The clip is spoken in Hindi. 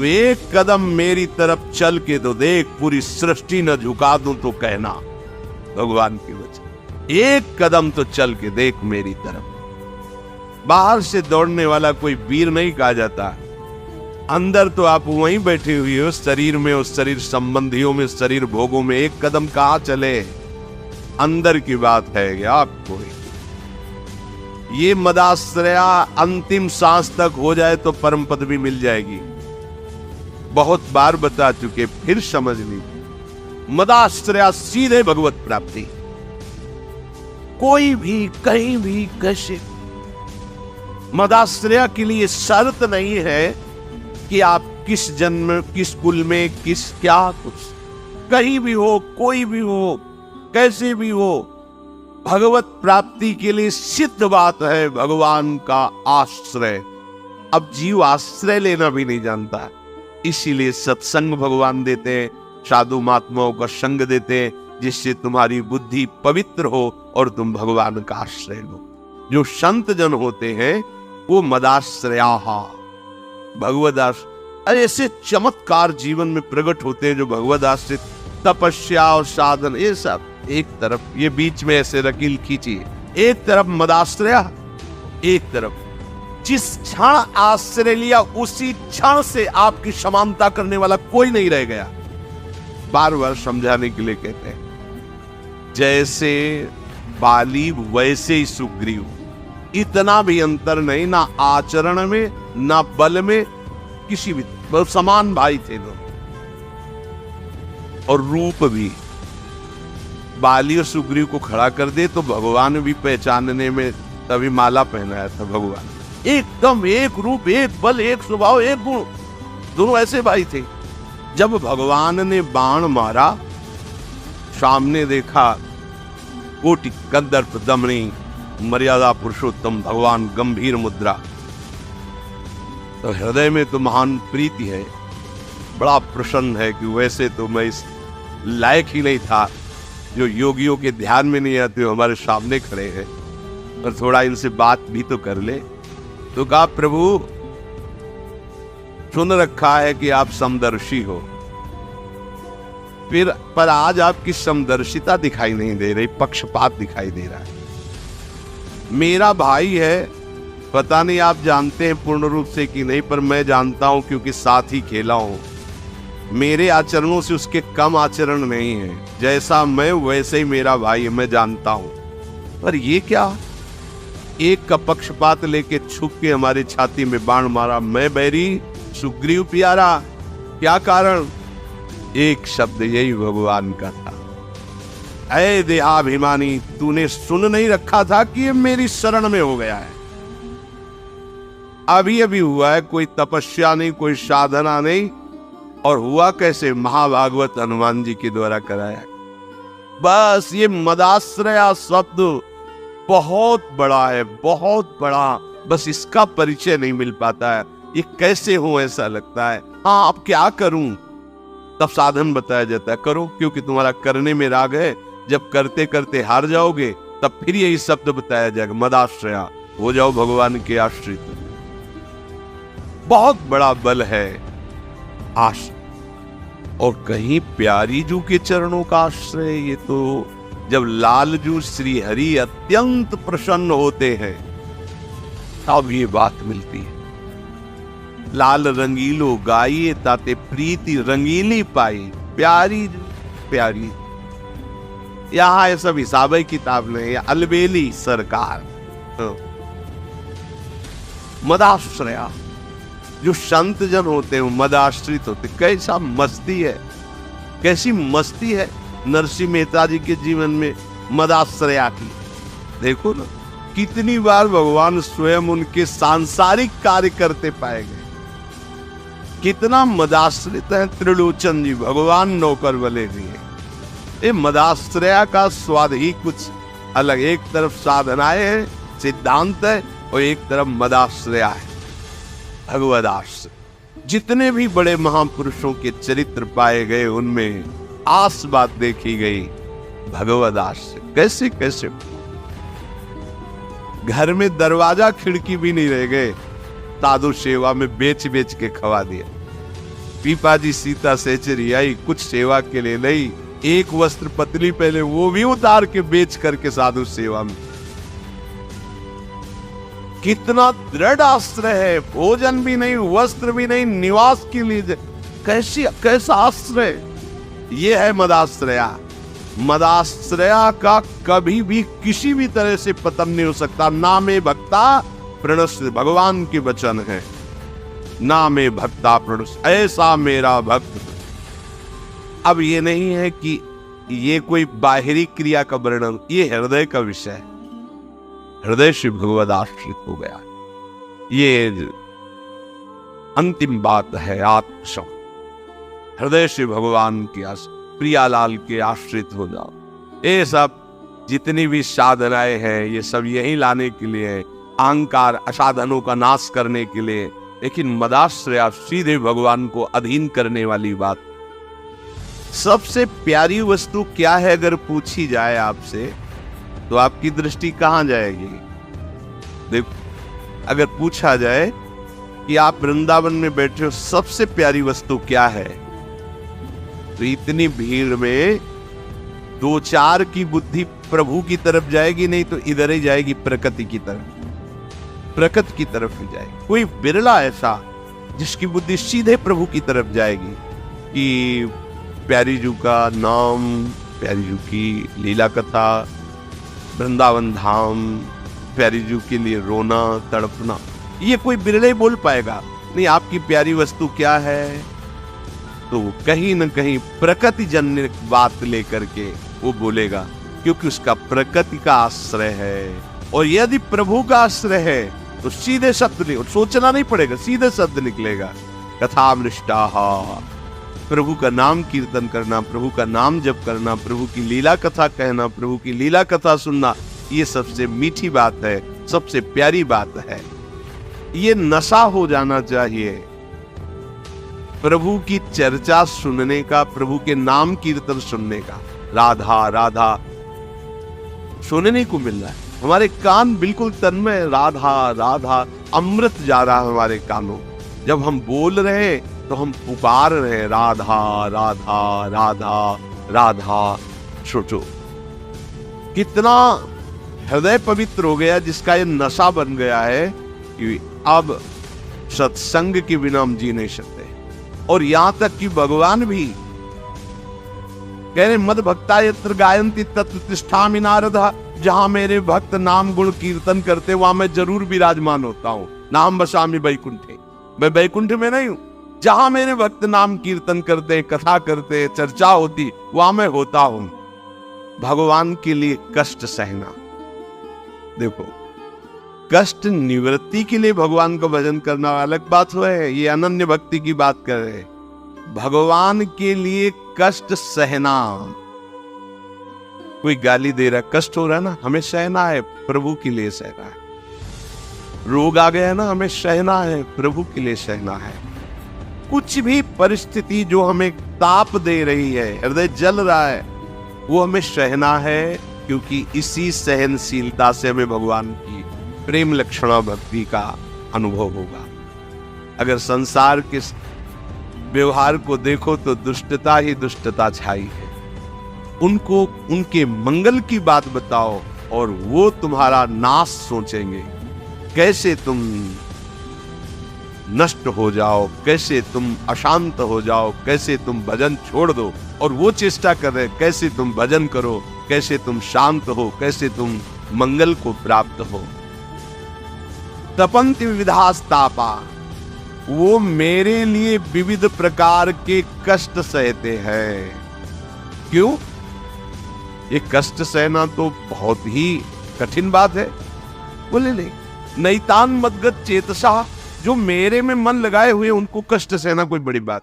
तो एक कदम मेरी तरफ चल के तो देख, पूरी सृष्टि न झुका दूं तो कहना। भगवान की वचन, एक कदम तो चल के देख मेरी तरफ। बाहर से दौड़ने वाला कोई वीर नहीं कहा जाता, अंदर तो आप वहीं बैठे हुए हो, शरीर में, उस शरीर संबंधियों में, शरीर भोगों में एक कदम कहां चले। अंदर की बात है क्या आपको? ये मदाश्रया अंतिम सांस तक हो जाए तो परम पद भी मिल जाएगी। बहुत बार बता चुके, फिर समझ लीजिए। मदाश्रया सीधे भगवत प्राप्ति। कोई भी कहीं भी कैसे, मदाश्रया के लिए शर्त नहीं है कि आप किस जन्म, किस कुल में, किस क्या कुछ, कहीं भी हो, कोई भी हो, कैसे भी हो, भगवत प्राप्ति के लिए सिद्ध बात है भगवान का आश्रय। अब जीव आश्रय लेना भी नहीं जानता, इसीलिए सत्संग भगवान देते हैं, साधु महात्माओं का संग देते हैं, जिससे तुम्हारी बुद्धि पवित्र हो और तुम भगवान का आश्रय लो। जो संत जन होते हैं वो मदाश्रया भगवदाश्रय, ऐसे चमत्कार जीवन में प्रकट होते हैं जो भगवदाश्रित, तपस्या और साधन, ये सब एक तरफ, ये बीच में ऐसे रकील खींचिए, एक तरफ मदाश्रया, एक तरफ जिस क्षण आश्रय लिया उसी क्षण से आपकी समानता करने वाला कोई नहीं रह गया। बार बार समझाने के लिए कहते हैं, जैसे बाली वैसे ही सुग्रीव, इतना भी अंतर नहीं, ना आचरण में ना बल में, किसी भी, बहुत समान भाई थे दोनों। और रूप भी, बाली और सुग्रीव को खड़ा कर दे तो भगवान भी पहचानने में, तभी माला पहनाया था भगवान, एकदम एक रूप, एक बल, एक स्वभाव, एक गुण, दोनों ऐसे भाई थे। जब भगवान ने बाण मारा, सामने देखा कोटि कंदर्प दमनी मर्यादा पुरुषोत्तम भगवान, गंभीर मुद्रा, तो हृदय में तो महान प्रीति है, बड़ा प्रसन्न है कि वैसे तो मैं इस लायक ही नहीं था, जो योगियों के ध्यान में नहीं आते हो हमारे सामने खड़े हैं, और थोड़ा इनसे बात भी तो कर ले। तो कहा, प्रभु सुन रखा है कि आप समदर्शी हो, फिर पर आज आपकी समदर्शिता दिखाई नहीं दे रही, पक्षपात दिखाई दे रहा है। मेरा भाई है, पता नहीं आप जानते हैं पूर्ण रूप से कि नहीं, पर मैं जानता हूं क्योंकि साथ ही खेला हूं। मेरे आचरणों से उसके कम आचरण नहीं है, जैसा मैं वैसे ही मेरा भाई है, मैं जानता हूं। पर ये क्या, एक का पक्षपात लेके छुप के हमारी छाती में बाण मारा, मैं बैरी सुग्रीव प्यारा, क्या कारण? एक शब्द यही भगवान का था, ऐ देहाभिमानी, तूने सुन नहीं रखा था कि ये मेरी शरण में हो गया है। अभी अभी हुआ है, कोई तपस्या नहीं, कोई साधना नहीं, और हुआ कैसे? महाभागवत हनुमान जी के द्वारा कराया। बस ये मदाश्रया शब्द बहुत बड़ा है, बहुत बड़ा, बस इसका परिचय नहीं मिल पाता है। ये कैसे हो ऐसा लगता है। हाँ, अब क्या करूं? तब साधन बताया जाता है, करो, क्योंकि तुम्हारा करने में राग है, जब करते करते हार जाओगे तब फिर यही शब्द बताया जाएगा, मदाश्रया, हो जाओ भगवान के आश्रित। बहुत बड़ा बल है आश्रय, और कहीं प्यारी जू के चरणों का आश्रय। ये तो जब लालजू श्री हरि अत्यंत प्रसन्न होते हैं तब ये बात मिलती है। लाल रंगीलो गाइए ताते प्रीति रंगीली पाई, प्यारी प्यारी। यहां ये सब हिसाब किताब नहीं, अलबेली सरकार। मदाश्रया, जो संत जन होते हैं मदाश्रित होते, कैसा मस्ती है, कैसी मस्ती है नरसिंह मेहता जी के जीवन में मदाश्रया की। देखो ना, कितनी बार भगवान स्वयं उनके सांसारिक कार्य करते पाए गए, कितना मदाश्रित है त्रिलोचन जी, भगवान नौकर बले भी है। ये मदाश्रया का स्वाद ही कुछ अलग, एक तरफ साधनाएं हैं, सिद्धांत है, और एक तरफ मदाश्रया है, भगवदाश्रय। जितने भी बड़े महापुरुषों के चरित्र पाए गए उनमें आस बात देखी गई, भगवदाश्रय। कैसे कैसे घर में दरवाजा खिड़की भी नहीं रह गए, साधु सेवा में बेच बेच के खवा दिया। पीपाजी सीता सेचरी आई, कुछ सेवा के लिए नहीं, एक वस्त्र पतली पहले वो भी उतार के बेच करके साधु सेवा में। कितना दृढ़ आश्रय है, भोजन भी नहीं, वस्त्र भी नहीं, निवास के लिए कैसा आश्रय। ये है मदाश्रया। मदाश्रया का कभी भी किसी भी तरह से पतन नहीं हो सकता। नामे भक्ता प्रणश्य, भगवान के वचन है, नामे भक्ता प्रणश्य, ऐसा मेरा भक्त। अब ये नहीं है कि ये कोई बाहरी क्रिया का वर्णन, ये हृदय का विषय है। हृदय से भगवद आश्रित हो गया, ये अंतिम बात है। आत्मसम, हृदय से भगवान की प्रियालाल के आश्रित हो जाओ। ये सब जितनी भी साधनाएं हैं, ये सब यही लाने के लिए है, अहंकार असाधनों का नाश करने के लिए। लेकिन मदाश्रया, सीधे भगवान को अधीन करने वाली बात। सबसे प्यारी वस्तु क्या है अगर पूछी जाए आपसे, तो आपकी दृष्टि कहां जाएगी? देखो, अगर पूछा जाए कि आप वृंदावन में बैठे हो, सबसे प्यारी वस्तु क्या है, तो इतनी भीड़ में दो चार की बुद्धि प्रभु की तरफ जाएगी, नहीं तो इधर ही जाएगी, प्रकृति की तरफ, प्रकृति की तरफ ही जाएगी। कोई बिरला ऐसा जिसकी बुद्धि सीधे प्रभु की तरफ जाएगी कि प्यारी जू का नाम, प्यारी जू की लीला कथा, वृंदावन धाम, प्यारी जू के लिए रोना तड़पना, ये कोई बिरले ही बोल पाएगा। नहीं, आपकी प्यारी वस्तु क्या है, तो कहीं न कहीं प्रकृति जन्य बात लेकर के वो बोलेगा, क्योंकि उसका प्रकृति का आश्रय है। और यदि प्रभु का आश्रय है तो सीधे शब्द नहीं, सोचना नहीं पड़ेगा, सीधे शब्द निकलेगा। कथामृष्टाहा, प्रभु का नाम कीर्तन करना, प्रभु का नाम जप करना, प्रभु की लीला कथा कहना, प्रभु की लीला कथा सुनना, ये सबसे मीठी बात है, सबसे प्यारी बात है। ये नशा हो जाना चाहिए प्रभु की चर्चा सुनने का, प्रभु के नाम कीर्तन सुनने का। राधा राधा सुनने को मिल रहा है, हमारे कान बिल्कुल तन्मय, राधा राधा, अमृत जा रहा है हमारे कानों। जब हम बोल रहे तो हम पुकार रहे, राधा राधा राधा राधा। सोचो कितना हृदय पवित्र हो गया, जिसका ये नशा बन गया है कि अब सत्संग के बिना हम जी नहीं सकते। और यहां तक कि भगवान भी कह रहे, मद भक्ता यत्र गायन्ति तत्र तिष्ठामि नारदा, जहां मेरे भक्त नाम गुण कीर्तन करते वहां मैं जरूर विराजमान होता हूं। नाम बसामि वैकुंठे, मैं वैकुंठ में नहीं हूं, जहां मेरे भक्त नाम कीर्तन करते, कथा करते, चर्चा होती, वहां मैं होता हूं। भगवान के लिए कष्ट सहना, देखो कष्ट निवृत्ति के लिए भगवान का भजन करना अलग बात है, ये अनन्य भक्ति की बात कर रहे हैं। भगवान के लिए कष्ट सहना, कोई गाली दे रहा, कष्ट हो रहा है ना, हमें सहना है, प्रभु के लिए सहना है। रोग आ गया है ना, हमें सहना है, प्रभु के लिए सहना है। कुछ भी परिस्थिति जो हमें ताप दे रही है, हृदय जल रहा है, वो हमें सहना है, क्योंकि इसी सहनशीलता से हमें भगवान की प्रेम लक्षणा भक्ति का अनुभव होगा। अगर संसार के व्यवहार को देखो तो दुष्टता ही दुष्टता छाई है। उनको उनके मंगल की बात बताओ और वो तुम्हारा नाश सोचेंगे, कैसे तुम नष्ट हो जाओ, कैसे तुम अशांत हो जाओ, कैसे तुम भजन छोड़ दो, और वो चेष्टा कर रहे कैसे तुम भजन करो, कैसे तुम शांत हो, कैसे तुम मंगल को प्राप्त हो। तपंति विविधास्तापा, वो मेरे लिए विविध प्रकार के कष्ट सहते हैं। क्यों? ये कष्ट सहना तो बहुत ही कठिन बात है। बोले नहीं, नैतान मदगत चेतसा, जो मेरे में मन लगाए हुए उनको कष्ट सहना कोई बड़ी बात।